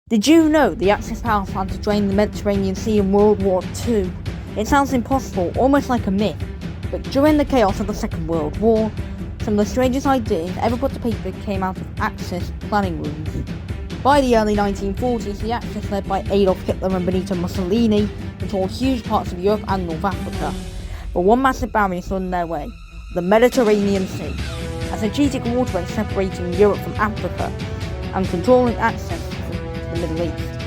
Did you know the Axis power plant to drain the Mediterranean Sea in World War II? It sounds impossible, almost like a myth, but during the chaos of the Second World War, some of the strangest ideas ever put to paper came out of Axis planning rooms. By the early 1940s, the Axis, led by Adolf Hitler and Benito Mussolini, controlled huge parts of Europe and North Africa. But one massive barrier stood in their way: the Mediterranean Sea, a strategic waterway separating Europe from Africa and controlling access to the Middle East.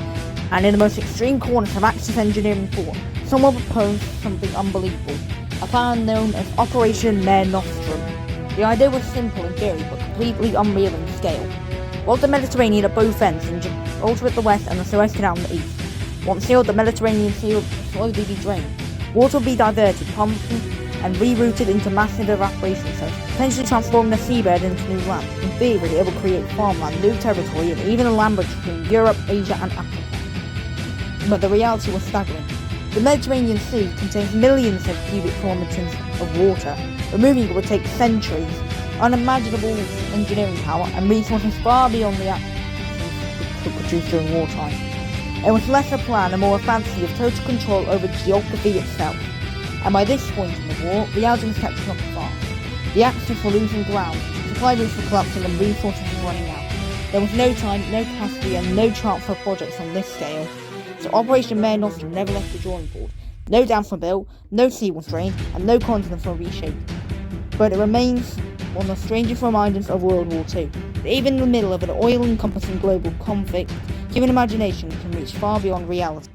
And in the most extreme corners of Axis engineering thought, someone proposed something unbelievable, a plan known as Operation Mare Nostrum. The idea was simple in theory, but completely unreal in scale. Block the Mediterranean at both ends and Gibraltar at the west and the Suez Canal in the east. Once sealed, the Mediterranean Sea will slowly be drained. Water will be diverted, pumped and rerouted into massive evaporation cells, potentially transforming the seabed into new land. In theory, it will create farmland, new territory, and even a land bridge between Europe, Asia and Africa. But the reality was staggering. The Mediterranean Sea contains millions of cubic kilometers of water. Removing it would take centuries, unimaginable engineering power, and resources far beyond the Axis could produce during wartime. It was less a plan and more a fantasy of total control over geography itself. And by this point in the war, reality was catching up fast. The Axis were losing ground, supply routes were collapsing and resources were running out. There was no time, no capacity and no chance for projects on this scale. So Operation Mare Nostrum never left the drawing board. No dams were built, no sea was drained, and no continents were reshaped. But it remains one of the strangest reminders of World War II, that even in the middle of an oil-encompassing global conflict, human imagination can reach far beyond reality.